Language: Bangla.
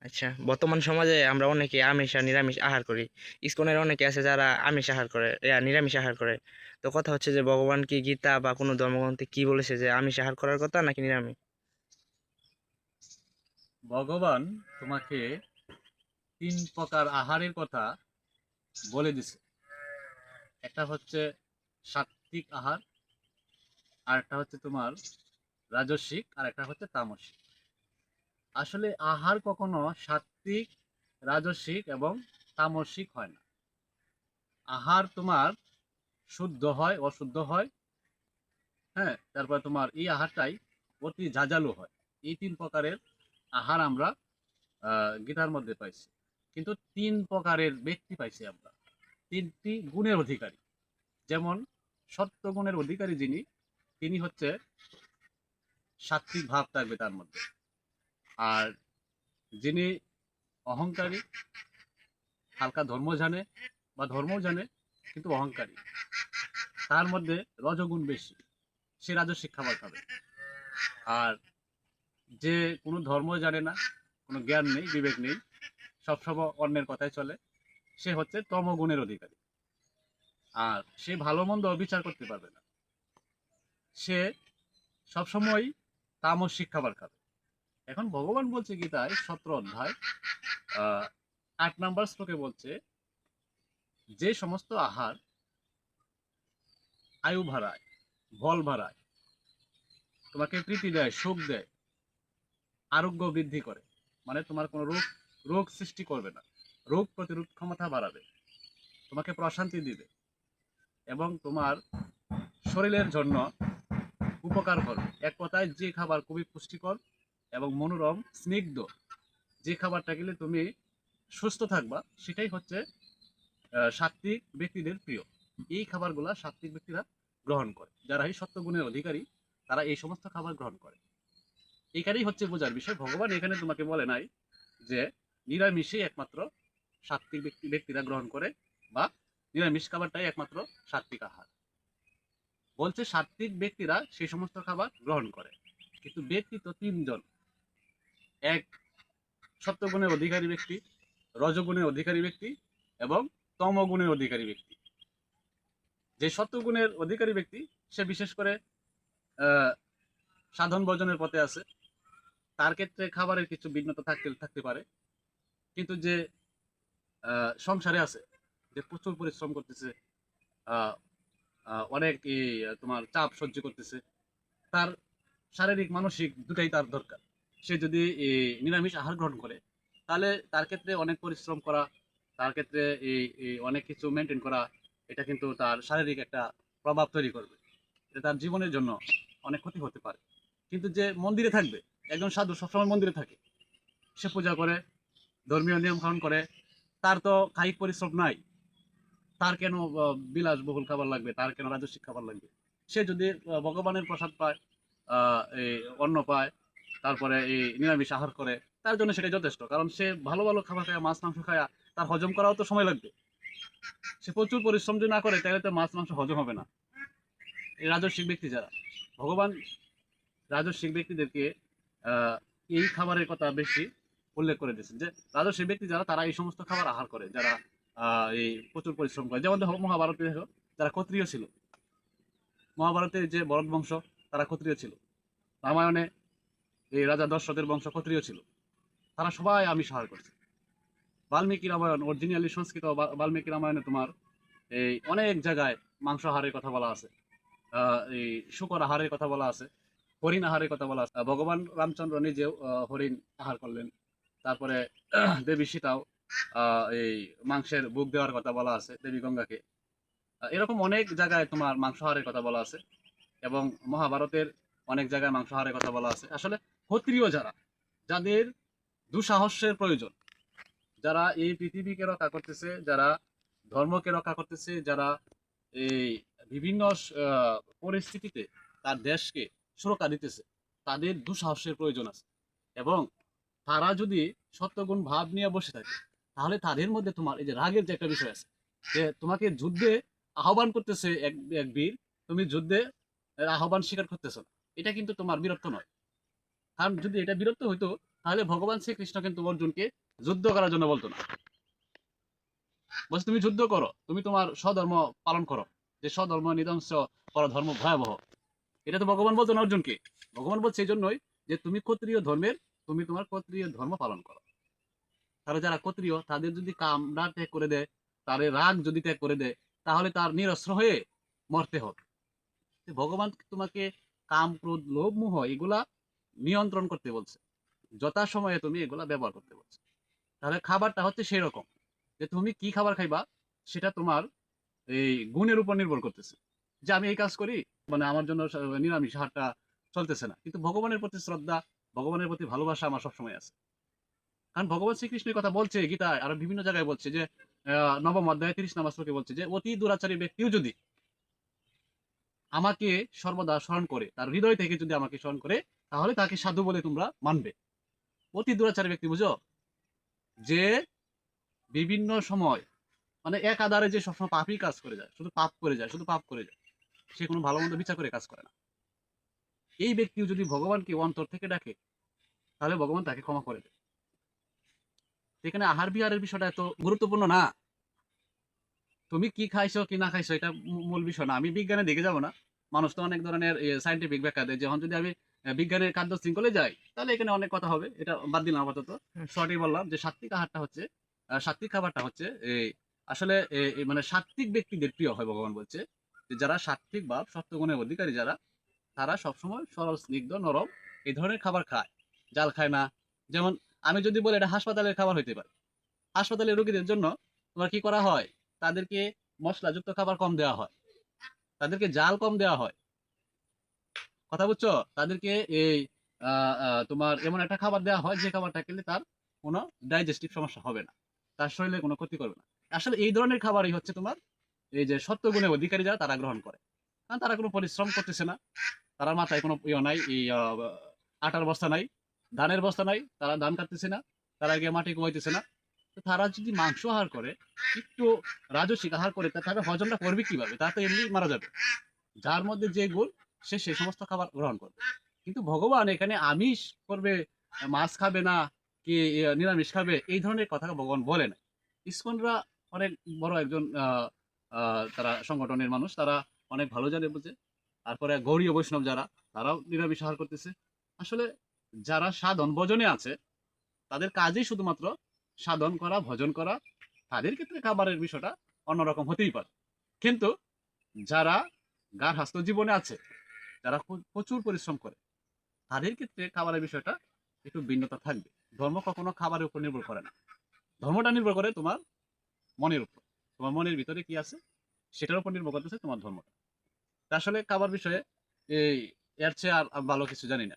আচ্ছা, বর্তমান সমাজে আমরা অনেকে আমিষ আর নিরামিষ আহার করি। ইসকনের অনেকে আছে যারা আমিষ আহার করে, নিরামিষ আহার করে। তো কথা হচ্ছে যে ভগবান কি গীতা বা কোনো ধর্মগ্রন্থে কি বলেছে যে আমিষ আহার করার কথা নাকি নিরামিষ? ভগবান তোমাকে 3 প্রকার আহারের কথা বলে দিছে। একটা হচ্ছে সাত্বিক আহার, আর একটা হচ্ছে তোমার রাজস্বিক, আর একটা হচ্ছে তামসিক। আসলে আহার কখনো সাত্বিক, রাজস্বিক এবং তামসিক হয় না। আহার তোমার শুদ্ধ হয়, অশুদ্ধ হয়। হ্যাঁ, তারপর তোমার এই আহারটাই অতি ঝাঁঝালো হয়। এই 3 প্রকারের আহার আমরা গীতার মধ্যে পাইছি। কিন্তু 3 প্রকারের ব্যক্তি পাইছি আমরা, 3টি গুণের অধিকারী। যেমন সত্য গুণের অধিকারী যিনি, তিনি হচ্ছে সাত্বিক ভাব থাকবে তার মধ্যে। আর যিনি অহংকারী, হালকা ধর্ম জানে বা ধর্মও জানে কিন্তু অহংকারী, তার মধ্যে রজগুণ বেশি, সে রাজস্বিক খাবার খাবে। আর যে কোনো ধর্ম জানে না, কোনো জ্ঞান নেই, বিবেক নেই, সবসময় অন্যের কথাই চলে, সে হচ্ছে তমগুণের অধিকারী। আর সে ভালো মন্দ বিচার করতে পারবে না, সে সবসময় তামসিক খাবার খাবে। এখন ভগবান বলছে গীতায় 17 অধ্যায় 8 নম্বর শ্লোকে বলছে, যে সমস্ত আহার আয়ু বাড়ায়, বল বাড়ায়, তোমাকে প্রীতি দেয়, সুখ দেয়, আরোগ্য বৃদ্ধি করে, মানে তোমার কোনো রোগ রোগ সৃষ্টি করবে না, রোগ প্রতিরোধ ক্ষমতা বাড়াবে, তোমাকে প্রশান্তি দিবে এবং তোমার শরীরের জন্য উপকার করবে। এক কথায় যে খাবার খুবই পুষ্টিকর এবং মনোরম, স্নিগ্ধ, যে খাবারটা গেলে তুমি সুস্থ থাকবা, সেটাই হচ্ছে সাত্বিক ব্যক্তিদের প্রিয়। এই খাবারগুলা সাত্বিক ব্যক্তিরা গ্রহণ করে, যারা এই সত্যগুণের অধিকারী, তারা এই সমস্ত খাবার গ্রহণ করে। এইখানেই হচ্ছে বোঝার বিষয়। ভগবান এখানে তোমাকে বলে নাই যে নিরামিষই একমাত্র সাত্বিক ব্যক্তিরা গ্রহণ করে, বা নিরামিষ খাবারটাই একমাত্র সাত্বিক আহার। বলছে সাত্বিক ব্যক্তিরা সেই সমস্ত খাবার গ্রহণ করে, কিন্তু ব্যক্তি তো 3 জন। এক, সত্যগুণের অধিকারী ব্যক্তি, রজগুণের অধিকারী ব্যক্তি এবং তমগুণের অধিকারী ব্যক্তি। যে সত্যগুণের অধিকারী ব্যক্তি, সে বিশেষ করে আহ, সাধন ভজনের পথে আছে, তার ক্ষেত্রে খাবারের কিছু ভিন্নতা থাকতে থাকতে পারে। কিন্তু যে সংসারে আছে, যে প্রচুর পরিশ্রম করতেছে, আহ, অনেক তোমার চাপ সহ্য করতেছে, তার শারীরিক মানসিক দুটাই তার দরকার। সে যদি নিরামিষ আহার গ্রহণ করে, তাহলে তার ক্ষেত্রে অনেক পরিশ্রম করা, তার ক্ষেত্রে এই অনেক কিছু মেনটেন করা, এটা কিন্তু তার শারীরিক একটা প্রভাব তৈরি করবে। এটা তার জীবনের জন্য অনেক ক্ষতি হতে পারে। কিন্তু যে মন্দিরে থাকবে, একজন সাধু সবসময় মন্দিরে থাকে, সে পূজা করে, ধর্মীয় নিয়ম কানুন করে, তার তো কায়িক পরিশ্রম নাই, তার কেন বিলাসবহুল খাবার লাগবে, তার কেন রাজস্বিক খাবার লাগবে? সে যদি ভগবানের প্রসাদ পায়, এই অন্ন পায়, তারপরে এই নিরামিষ আহার করে, তার জন্য সেটাই যথেষ্ট। কারণ সে ভালো ভালো খাবার খায়, মাছ মাংস খায়, তার হজম করাও তো সময় লাগবে। সে প্রচুর পরিশ্রম যদি না করে, তাহলে তো মাছ মাংস হজম হবে না। এই রাজস্বিক ব্যক্তি যারা, ভগবান রাজস্বিক ব্যক্তিদেরকে আহ, এই খাবারের কথা বেশি উল্লেখ করে দিয়েছেন, যে রাজস্বিক ব্যক্তি যারা, তারা এই সমস্ত খাবার আহার করে, যারা এই প্রচুর পরিশ্রম করে। যেমন দেখো মহাভারতে, দেখো যারা ক্ষত্রিয় ছিল, মহাভারতে যে ভরত বংশ, তারা ক্ষত্রিয় ছিল। রামায়ণে এই রাজা দশরথের বংশ ক্ষত্রিয় ছিল, তারা সবাই আমিষ আহার করছে। বাল্মীকি রামায়ণ, অরিজিনালি সংস্কৃত বাল্মীকি রামায়ণে তোমার এই অনেক জায়গায় মাংস আহারের কথা বলা আছে, এই শুকর আহারের কথা বলা আছে, হরিণ আহারের কথা বলা আছে। ভগবান রামচন্দ্র নিজেও হরিণ আহার করলেন। তারপরে দেবী সীতাও এই মাংসের বুক দেওয়ার কথা বলা আছে দেবী গঙ্গাকে। এরকম অনেক জায়গায় তোমার মাংসাহারের কথা বলা আছে, এবং মহাভারতের অনেক জায়গায় মাংসাহারের কথা বলা আছে। আসলে ক্ষত্রিয় যারা, যাদের দুঃসাহসের প্রয়োজন, যারা এই পৃথিবীকে রক্ষা করতেছে, যারা ধর্মকে রক্ষা করতেছে, যারা এই বিভিন্ন পরিস্থিতিতে তার দেশকে সুরক্ষা দিতেছে, তাদের দুঃসাহসের প্রয়োজন আছে। এবং তারা যদি সত্যগুণ ভাব নিয়ে বসে থাকে, তাহলে তাদের মধ্যে তোমার এই যে রাগের যে একটা বিষয় আছে, যে তোমাকে যুদ্ধে আহ্বান করতেছে এক এক বীর, তুমি যুদ্ধে আহ্বান স্বীকার করতেছ না, এটা কিন্তু তোমার বীরত্ব নয়। কারণ যদি এটা বীরত্ব হইতো, তাহলে ভগবান শ্রীকৃষ্ণ কিন্তু অর্জুনকে যুদ্ধ করার জন্য বলতো না, বলছে তুমি যুদ্ধ করো, তুমি তোমার স্বধর্ম পালন করো, যে স্বধর্ম নিধ্বংস করা ধর্ম ভয়াবহ। এটা তো ভগবান বলতো না অর্জুনকে। ভগবান বলছে এই জন্যই যে তুমি ক্ষত্রিয় ধর্মের, তুমি তোমার ক্ষত্রিয় ধর্ম পালন করো। তাহলে যারা ক্ষত্রিয় তাদের যদি কামনা ত্যাগ করে দেয়, তাদের রাগ যদি ত্যাগ করে দেয়, তাহলে তার নিরস্ত্র হয়ে মরতে হবে। ভগবান তোমাকে কাম ক্রোধ লোভ মোহ এগুলা নিয়ন্ত্রণ করতে বলছে, যথাসময়ে তুমি এগুলা ব্যবহার করতে বলছে। তাহলে খাবারটা হচ্ছে সেই রকম যে তুমি কি খাবার খাইবা সেটা তোমার এই গুণের উপর নির্ভর করতেছে। যে আমি এই কাজ করি, মানে আমার জন্য নিরামিষ আহারটা চলতেছে না, কিন্তু ভগবানের প্রতি শ্রদ্ধা, ভগবানের প্রতি ভালোবাসা আমার সবসময় আছে। কারণ ভগবান শ্রীকৃষ্ণের কথা বলছে গীতায়, আর বিভিন্ন জায়গায় বলছে যে নবম অধ্যায় 30 নম্বর শ্লোকে বলছে যে অতি দুরাচারী ব্যক্তিও যদি আমাকে সর্বদা স্মরণ করে, তার হৃদয় থেকে যদি আমাকে স্মরণ করে, তাহলে তাকে সাধু বলে তোমরা মানবে। অতি দুরাচারী ব্যক্তি বুঝো, যে বিভিন্ন সময় মানে এক আধারে যে সবসময় পাপই কাজ করে যায়, শুধু পাপ করে যায়, শুধু পাপ করে যায়, সে কোনো ভালো মন্দ বিচার করে কাজ করে না। এই ব্যক্তিও যদি ভগবানকে অন্তর থেকে ডাকে, তাহলে ভগবান তাকে ক্ষমা করে দেয়। এখানে আহার বিহারের বিষয়টা এত গুরুত্বপূর্ণ না। তুমি কি খাইছো কি না খাইছো এটা মূল বিষয় না। আমি বিজ্ঞানের দিকে যাব না। মানুষ তো অনেক ধরনের সাইন্টিফিক ব্যাখ্যা দেয়, যখন যদি আমি বিজ্ঞানের খাদ্য শৃঙ্খলে যাই, তাহলে এখানে অনেক কথা হবে, এটা বাদ দিলাম আপাতত। শর্টই বললাম যে সাত্বিক আহারটা হচ্ছে, সাত্বিক খাবারটা হচ্ছে এই আসলে মানে সাত্বিক ব্যক্তিদের প্রিয় হয়। ভগবান বলছে যে যারা সাত্বিক বা সত্যগুণের অধিকারী যারা, তারা সবসময় সরল স্নিগ্ধ নরম এই ধরনের খাবার খায়, জাল খায় না। যেমন আমি যদি বলি এটা হাসপাতালের খাবার হইতে পারে, হাসপাতালের রোগীদের জন্য তোমার কি করা হয়, তাদেরকে মশলাযুক্ত খাবার কম দেওয়া হয়, তাদেরকে জাল কম দেওয়া হয়। কথা বুঝছো? তাদেরকে এই তোমার এমন একটা খাবার দেওয়া হয় যে খাবারটা খেলে তার কোনো ডাইজেস্টিভ সমস্যা হবে না, তার শরীরে কোনো ক্ষতি করবে না। আসলে এই ধরনের খাবারই হচ্ছে তোমার এই যে সত্যগুণের অধিকারী যারা তারা গ্রহণ করে। কারণ তারা কোনো পরিশ্রম করতেছে না, তারা মাথায় কোনো ইয়ে নাই, এই আটার বস্তা নাই, ধানের বস্তা নাই, তারা ধান কাটতেছে না, তারা গিয়ে মাটি কুমাইতেছে না। তো তারা যদি মাংস আহার করে, একটু রাজস্বিক আহার করে, তাহলে হজমটা করবে কিভাবে? তারা তো এমনি মারা যাবে। যার মধ্যে যে গুণ, সে সেই সমস্ত খাবার গ্রহণ করবে। কিন্তু ভগবান এখানে আমিষ করবে, মাছ খাবে না, কি নিরামিষ খাবে, এই ধরনের কথা ভগবান বলে না। ইসকনরা অনেক বড় একজন তারা সংগঠনের মানুষ, তারা অনেক ভালো জানে বুঝে। তারপরে গৌড়ীয় বৈষ্ণব যারা, তারাও নিরামিষ আহার করতেছে। আসলে যারা সাধন ভজনে আছে, তাদের কাজই শুধুমাত্র সাধন করা, ভজন করা, তাদের ক্ষেত্রে খাবারের বিষয়টা অন্যরকম হতেই পারে। কিন্তু যারা গার্হস্থ্য জীবনে আছে, যারা প্রচুর পরিশ্রম করে, তাদের ক্ষেত্রে খাবারের বিষয়টা একটু ভিন্নতা থাকবে। ধর্ম কখনো খাবারের উপর নির্ভর করে না, ধর্মটা নির্ভর করে তোমার মনের উপর। তোমার মনের ভিতরে কি আছে সেটার উপর নির্ভর করতেছে তোমার ধর্মটা। তা আসলে খাবার বিষয়ে এই এর চেয়ে আর ভালো কিছু জানি না।